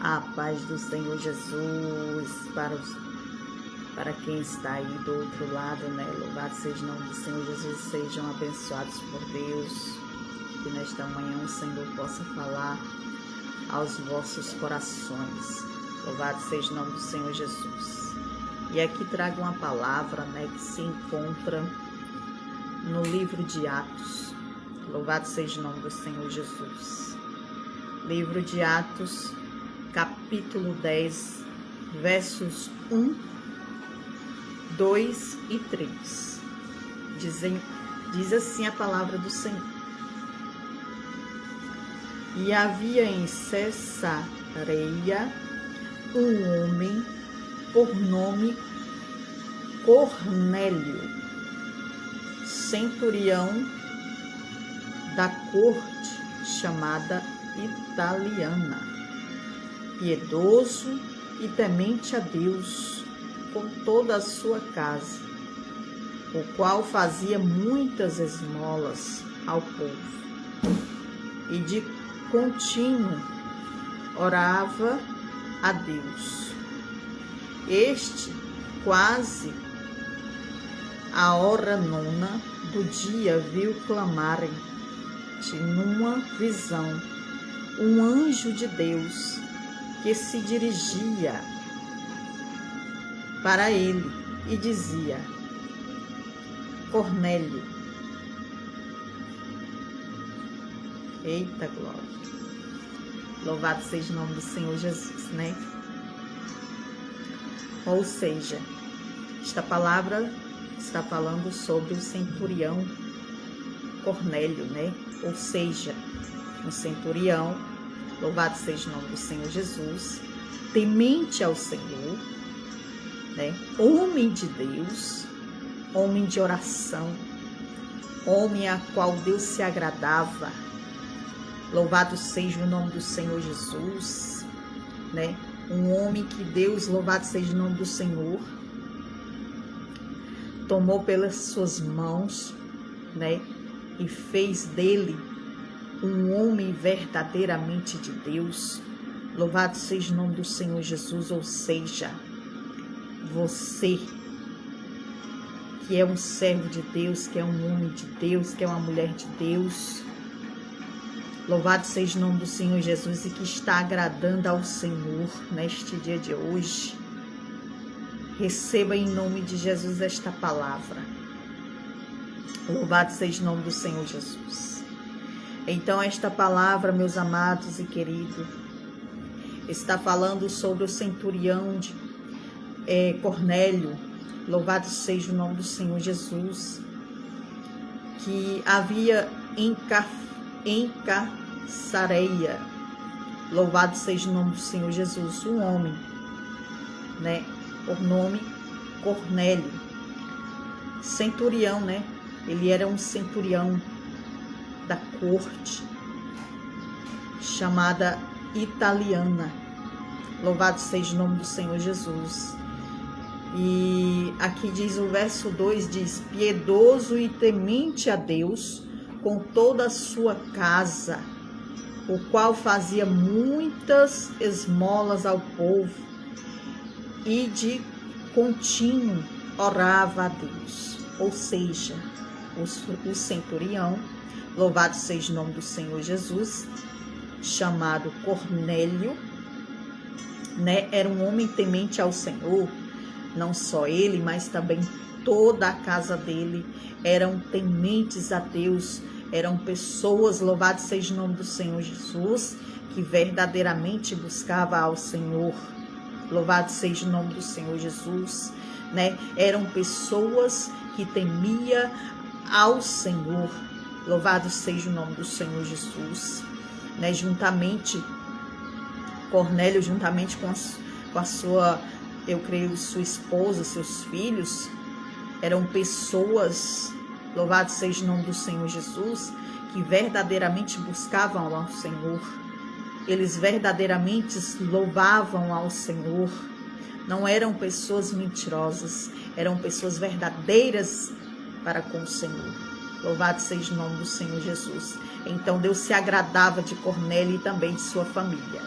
A paz do Senhor Jesus para quem está aí do outro lado, né? Louvado seja o nome do Senhor Jesus, sejam abençoados por Deus. Que nesta manhã o Senhor possa falar aos vossos corações. Louvado seja o nome do Senhor Jesus. E aqui trago uma palavra, né, que se encontra no livro de Atos. Louvado seja o nome do Senhor Jesus. Livro de Atos, capítulo 10, versos 1, 2 e 3. Diz assim a palavra do Senhor. E havia em Cesareia um homem por nome Cornélio, centurião da corte chamada italiana, piedoso e temente a Deus com toda a sua casa, o qual fazia muitas esmolas ao povo e de contínuo orava a Deus. Este, quase a hora 9 do dia, viu clamarem-te numa visão um anjo de Deus que se dirigia para ele e dizia: Cornélio. Eita glória! Louvado seja o nome do Senhor Jesus, né? Ou seja, esta palavra está falando sobre o centurião Cornélio, né? Ou seja, um centurião, louvado seja o nome do Senhor Jesus, temente ao Senhor, né? Homem de Deus, homem de oração, homem a qual Deus se agradava. Louvado seja o nome do Senhor Jesus, né? Um homem que Deus, louvado seja o nome do Senhor, tomou pelas suas mãos, né? E fez dele um homem verdadeiramente de Deus. Louvado seja o nome do Senhor Jesus. Ou seja, você que é um servo de Deus, que é um homem de Deus, que é uma mulher de Deus, louvado seja o nome do Senhor Jesus, e que está agradando ao Senhor neste dia de hoje, receba em nome de Jesus esta palavra. Louvado seja o nome do Senhor Jesus. Então, esta palavra, meus amados e queridos, está falando sobre o centurião de Cornélio. Louvado seja o nome do Senhor Jesus, que havia em Cesareia, louvado seja o nome do Senhor Jesus, um homem, né, por nome Cornélio, centurião, né? Ele era um centurião da corte chamada italiana. Louvado seja o nome do Senhor Jesus. E aqui diz o verso 2, diz: piedoso e temente a Deus com toda a sua casa, o qual fazia muitas esmolas ao povo e de contínuo orava a Deus. Ou seja, o centurião, louvado seja o nome do Senhor Jesus, chamado Cornélio, né, era um homem temente ao Senhor. Não só ele, mas também toda a casa dele eram tementes a Deus, eram pessoas, louvado seja o nome do Senhor Jesus, que verdadeiramente buscava ao Senhor. Louvado seja o nome do Senhor Jesus, né? Eram pessoas que temia ao Senhor. Louvado seja o nome do Senhor Jesus, né? Juntamente, Cornélio, juntamente com a sua, eu creio, sua esposa, seus filhos, eram pessoas, louvado seja o nome do Senhor Jesus, que verdadeiramente buscavam ao Senhor. Eles verdadeiramente louvavam ao Senhor. Não eram pessoas mentirosas, eram pessoas verdadeiras para com o Senhor. Louvado seja o nome do Senhor Jesus. Então Deus se agradava de Cornélio e também de sua família.